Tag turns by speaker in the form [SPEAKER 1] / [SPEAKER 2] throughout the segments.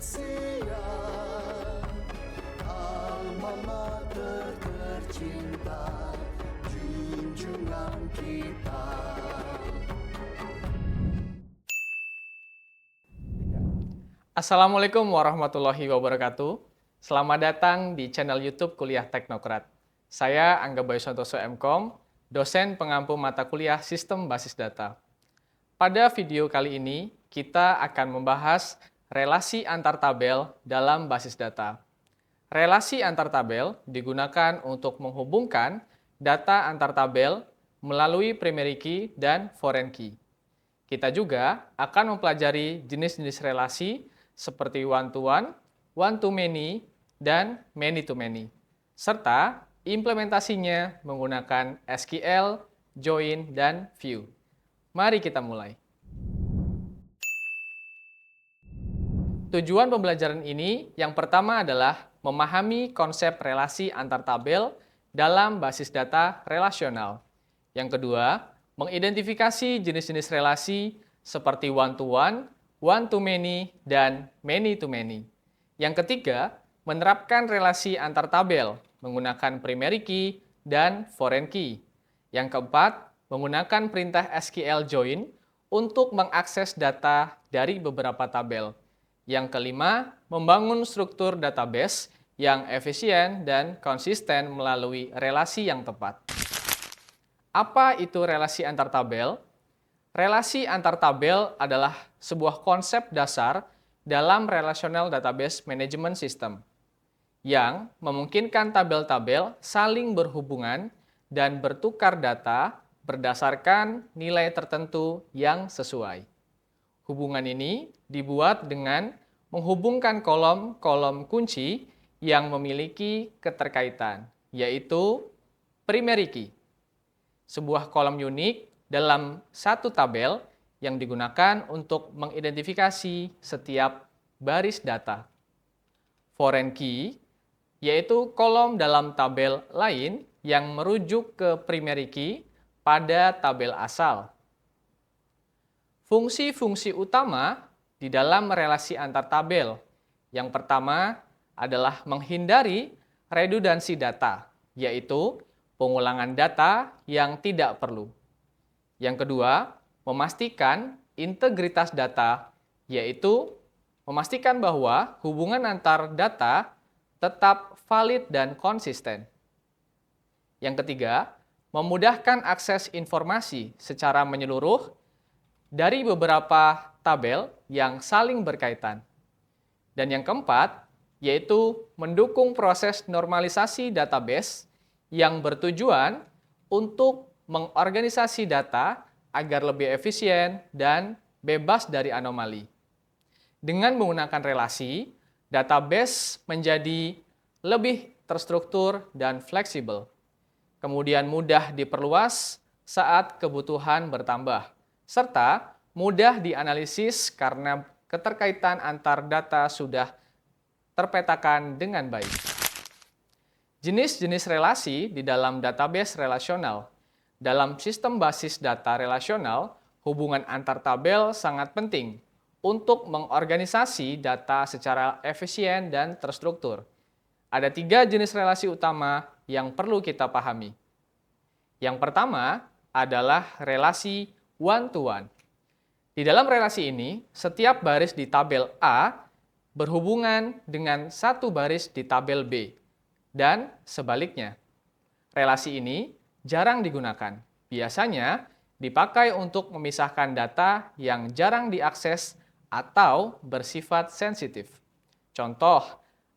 [SPEAKER 1] Asia, alma mater tercinta, junjungan kita.
[SPEAKER 2] Assalamualaikum warahmatullahi wabarakatuh. Selamat datang di channel YouTube Kuliah Teknokrat. Saya Angga Bayu Santoso MKom, dosen pengampu mata kuliah Sistem Basis Data. Pada video kali ini, kita akan membahas relasi antar tabel dalam basis data. Relasi antar tabel digunakan untuk menghubungkan data antar tabel melalui primary key dan foreign key. Kita juga akan mempelajari jenis-jenis relasi seperti one-to-one, one-to-many, dan many-to-many, serta implementasinya menggunakan SQL, join, dan view. Mari kita mulai. Tujuan pembelajaran ini yang pertama adalah memahami konsep relasi antar tabel dalam basis data relasional. Yang kedua, mengidentifikasi jenis-jenis relasi seperti one-to-one, one-to-many, dan many-to-many. Yang ketiga, menerapkan relasi antar tabel menggunakan primary key dan foreign key. Yang keempat, menggunakan perintah SQL join untuk mengakses data dari beberapa tabel. Yang kelima, membangun struktur database yang efisien dan konsisten melalui relasi yang tepat. Apa itu relasi antar tabel? Relasi antar tabel adalah sebuah konsep dasar dalam Relational Database Management System yang memungkinkan tabel-tabel saling berhubungan dan bertukar data berdasarkan nilai tertentu yang sesuai. Hubungan ini dibuat dengan menghubungkan kolom-kolom kunci yang memiliki keterkaitan, yaitu primary key, sebuah kolom unik dalam satu tabel yang digunakan untuk mengidentifikasi setiap baris data. Foreign key, yaitu kolom dalam tabel lain yang merujuk ke primary key pada tabel asal. Fungsi-fungsi utama di dalam relasi antar tabel. Yang pertama adalah menghindari redundansi data, yaitu pengulangan data yang tidak perlu. Yang kedua, memastikan integritas data, yaitu memastikan bahwa hubungan antar data tetap valid dan konsisten. Yang ketiga, memudahkan akses informasi secara menyeluruh dari beberapa tabel yang saling berkaitan. Dan yang keempat, yaitu mendukung proses normalisasi database yang bertujuan untuk mengorganisasi data agar lebih efisien dan bebas dari anomali. Dengan menggunakan relasi, database menjadi lebih terstruktur dan fleksibel, kemudian mudah diperluas saat kebutuhan bertambah, serta mudah dianalisis karena keterkaitan antar data sudah terpetakan dengan baik. Jenis-jenis relasi di dalam database relasional. Dalam sistem basis data relasional, hubungan antar tabel sangat penting untuk mengorganisasi data secara efisien dan terstruktur. Ada 3 jenis relasi utama yang perlu kita pahami. Yang pertama adalah relasi one-to-one. Di dalam relasi ini, setiap baris di tabel A berhubungan dengan satu baris di tabel B, dan sebaliknya. Relasi ini jarang digunakan. Biasanya dipakai untuk memisahkan data yang jarang diakses atau bersifat sensitif. Contoh,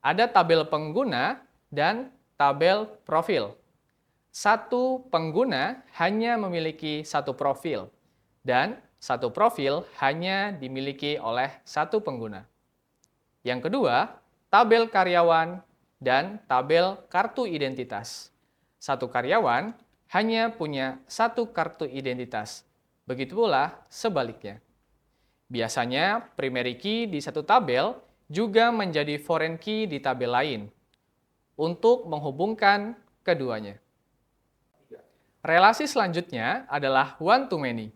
[SPEAKER 2] ada tabel pengguna dan tabel profil. Satu pengguna hanya memiliki satu profil, dan satu profil hanya dimiliki oleh satu pengguna. Yang kedua, tabel karyawan dan tabel kartu identitas. Satu karyawan hanya punya satu kartu identitas. Begitu pula sebaliknya. Biasanya primary key di satu tabel juga menjadi foreign key di tabel lain untuk menghubungkan keduanya. Relasi selanjutnya adalah one-to-many.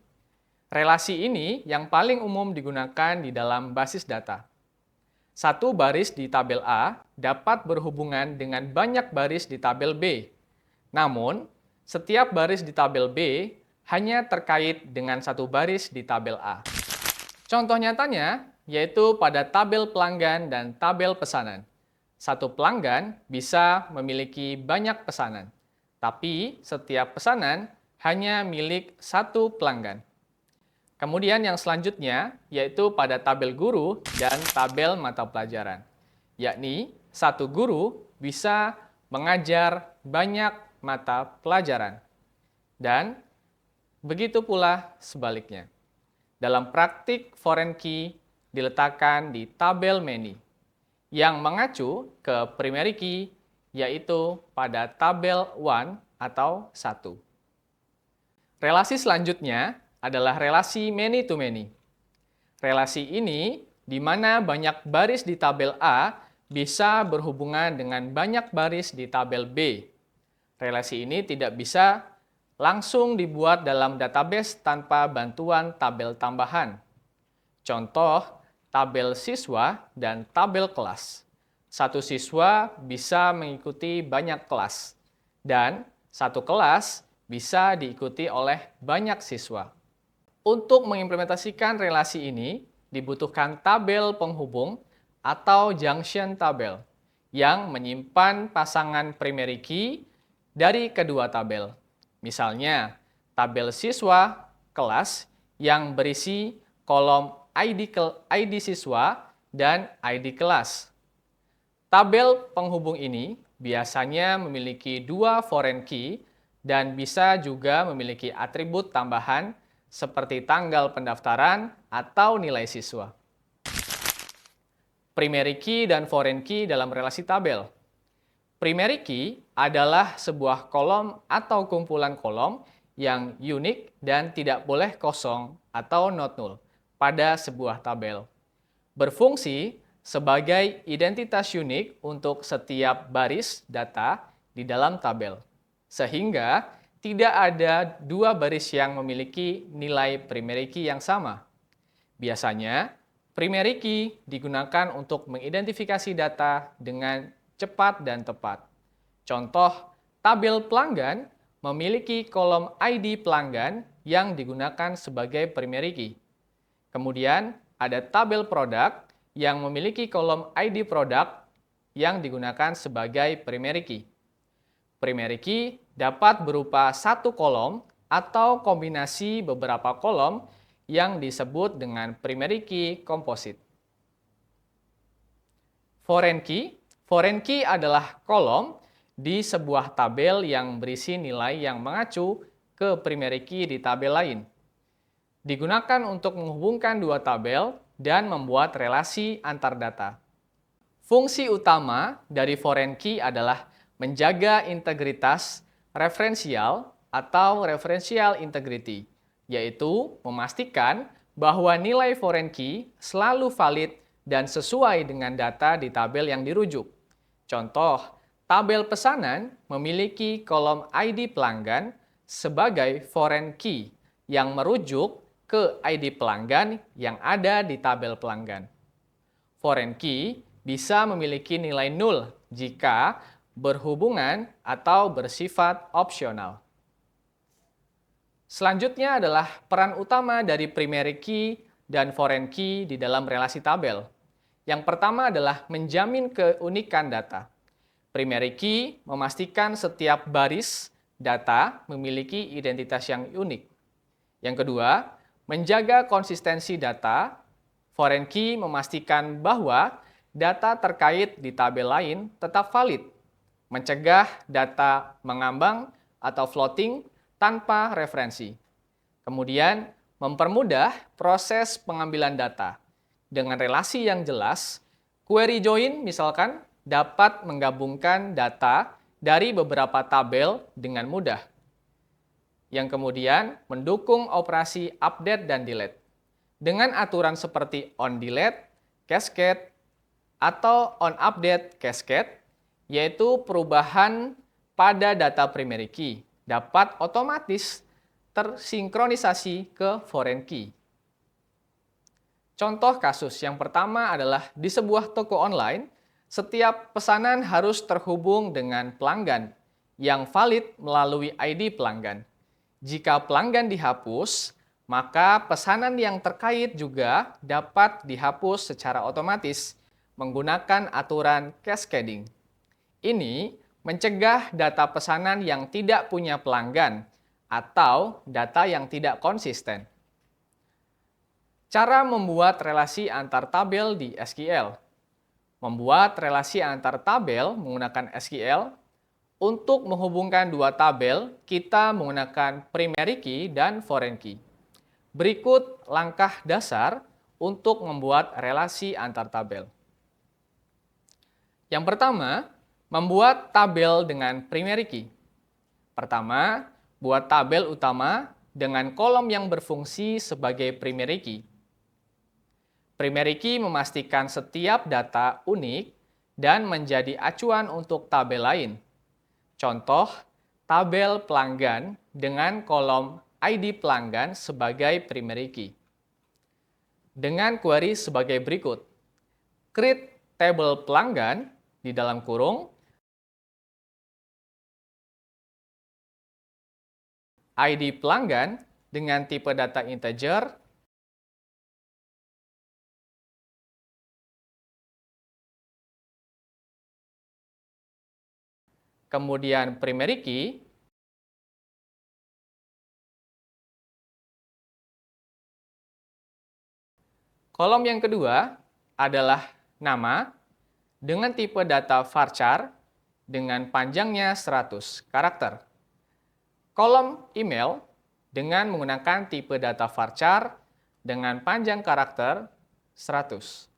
[SPEAKER 2] Relasi ini yang paling umum digunakan di dalam basis data. Satu baris di tabel A dapat berhubungan dengan banyak baris di tabel B. Namun, setiap baris di tabel B hanya terkait dengan satu baris di tabel A. Contoh nyatanya yaitu pada tabel pelanggan dan tabel pesanan. Satu pelanggan bisa memiliki banyak pesanan, tapi setiap pesanan hanya milik satu pelanggan. Kemudian yang selanjutnya yaitu pada tabel guru dan tabel mata pelajaran. Yakni satu guru bisa mengajar banyak mata pelajaran. Dan begitu pula sebaliknya. Dalam praktik foreign key diletakkan di tabel many yang mengacu ke primary key yaitu pada tabel 1 atau 1. Relasi selanjutnya adalah relasi many to many. Relasi ini di mana banyak baris di tabel A bisa berhubungan dengan banyak baris di tabel B. Relasi ini tidak bisa langsung dibuat dalam database tanpa bantuan tabel tambahan. Contoh, tabel siswa dan tabel kelas. Satu siswa bisa mengikuti banyak kelas, dan satu kelas bisa diikuti oleh banyak siswa. Untuk mengimplementasikan relasi ini, dibutuhkan tabel penghubung atau junction tabel yang menyimpan pasangan primary key dari kedua tabel. Misalnya, tabel siswa kelas yang berisi kolom ID siswa dan ID kelas. Tabel penghubung ini biasanya memiliki dua foreign key dan bisa juga memiliki atribut tambahan seperti tanggal pendaftaran atau nilai siswa. Primary key dan foreign key dalam relasi tabel. Primary key adalah sebuah kolom atau kumpulan kolom yang unik dan tidak boleh kosong atau not null pada sebuah tabel. Berfungsi sebagai identitas unik untuk setiap baris data di dalam tabel. Sehingga tidak ada dua baris yang memiliki nilai primary key yang sama. Biasanya, primary key digunakan untuk mengidentifikasi data dengan cepat dan tepat. Contoh, tabel pelanggan memiliki kolom ID pelanggan yang digunakan sebagai primary key. Kemudian, ada tabel produk yang memiliki kolom ID produk yang digunakan sebagai primary key. Primary key dapat berupa satu kolom atau kombinasi beberapa kolom yang disebut dengan primary key composite. Foreign key adalah kolom di sebuah tabel yang berisi nilai yang mengacu ke primary key di tabel lain. Digunakan untuk menghubungkan dua tabel dan membuat relasi antar data. Fungsi utama dari foreign key adalah menjaga integritas referensial atau referential integrity, yaitu memastikan bahwa nilai foreign key selalu valid dan sesuai dengan data di tabel yang dirujuk. Contoh, tabel pesanan memiliki kolom ID pelanggan sebagai foreign key yang merujuk ke ID pelanggan yang ada di tabel pelanggan. Foreign key bisa memiliki nilai nol jika berhubungan atau bersifat opsional. Selanjutnya adalah peran utama dari primary key dan foreign key di dalam relasi tabel. Yang pertama adalah menjamin keunikan data. Primary key memastikan setiap baris data memiliki identitas yang unik. Yang kedua, menjaga konsistensi data. Foreign key memastikan bahwa data terkait di tabel lain tetap valid, mencegah data mengambang atau floating tanpa referensi. Kemudian, mempermudah proses pengambilan data. Dengan relasi yang jelas, query join misalkan dapat menggabungkan data dari beberapa tabel dengan mudah. Yang kemudian mendukung operasi update dan delete. Dengan aturan seperti on delete, cascade, atau on update cascade, yaitu perubahan pada data primary key dapat otomatis tersinkronisasi ke foreign key. Contoh kasus yang pertama adalah di sebuah toko online, setiap pesanan harus terhubung dengan pelanggan yang valid melalui ID pelanggan. Jika pelanggan dihapus, maka pesanan yang terkait juga dapat dihapus secara otomatis menggunakan aturan cascading. Ini mencegah data pesanan yang tidak punya pelanggan atau data yang tidak konsisten. Cara membuat relasi antar tabel di SQL. Membuat relasi antar tabel menggunakan SQL. Untuk menghubungkan dua tabel, kita menggunakan primary key dan foreign key. Berikut langkah dasar untuk membuat relasi antar tabel. Yang pertama, membuat tabel dengan primary key. Pertama, buat tabel utama dengan kolom yang berfungsi sebagai primary key. Primary key memastikan setiap data unik dan menjadi acuan untuk tabel lain. Contoh, tabel pelanggan dengan kolom ID pelanggan sebagai primary key. Dengan query sebagai berikut. Create table pelanggan di dalam kurung ID pelanggan dengan tipe data integer kemudian primary key, kolom yang kedua adalah nama dengan tipe data varchar dengan panjangnya 100 karakter. Kolom email dengan menggunakan tipe data varchar dengan panjang karakter 100.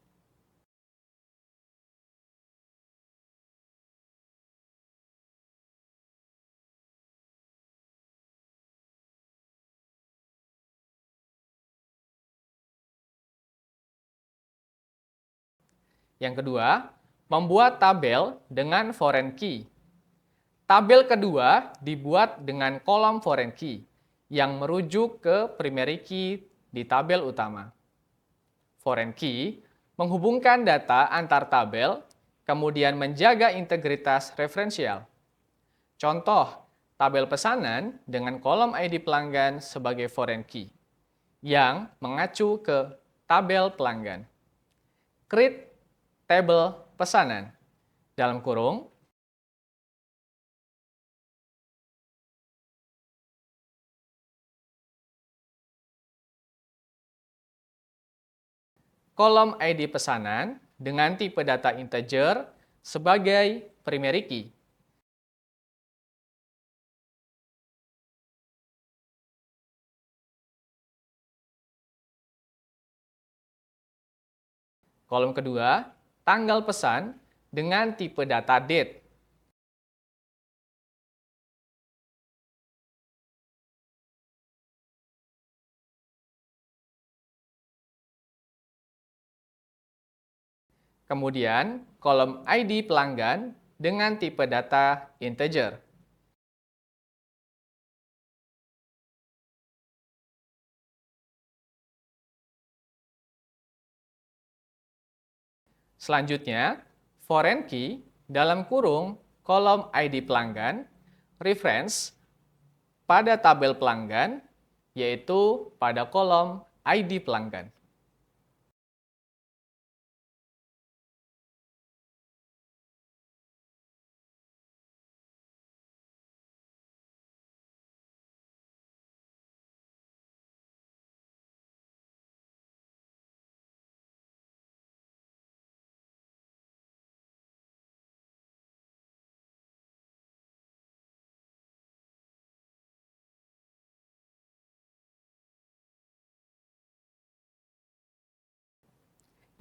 [SPEAKER 2] Yang kedua, membuat tabel dengan foreign key. Tabel kedua dibuat dengan kolom foreign key yang merujuk ke primary key di tabel utama. Foreign key menghubungkan data antar tabel, kemudian menjaga integritas referensial. Contoh, tabel pesanan dengan kolom ID pelanggan sebagai foreign key yang mengacu ke tabel pelanggan. Create table pesanan dalam kurung kolom ID pesanan dengan tipe data integer sebagai primary key. Kolom kedua, tanggal pesan dengan tipe data date. Kemudian, kolom ID pelanggan dengan tipe data integer. Selanjutnya, foreign key dalam kurung kolom ID pelanggan, reference pada tabel pelanggan, yaitu pada kolom ID pelanggan.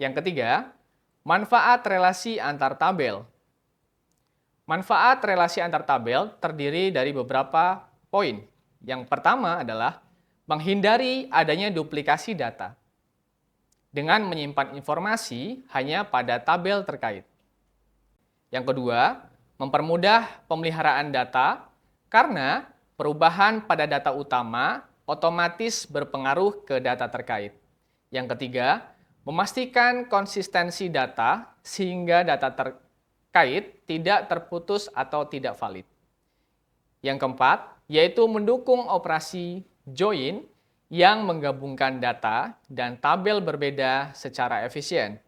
[SPEAKER 2] Yang ketiga, manfaat relasi antar tabel. Manfaat relasi antar tabel terdiri dari beberapa poin. Yang pertama adalah menghindari adanya duplikasi data dengan menyimpan informasi hanya pada tabel terkait. Yang kedua, mempermudah pemeliharaan data karena perubahan pada data utama otomatis berpengaruh ke data terkait. Yang ketiga, Memastikan konsistensi data sehingga data terkait tidak terputus atau tidak valid. Yang keempat, yaitu mendukung operasi join yang menggabungkan data dan tabel berbeda secara efisien.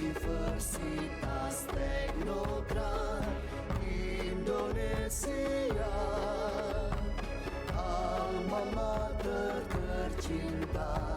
[SPEAKER 1] Universitas Teknogran Indonesia, alma mater tercinta.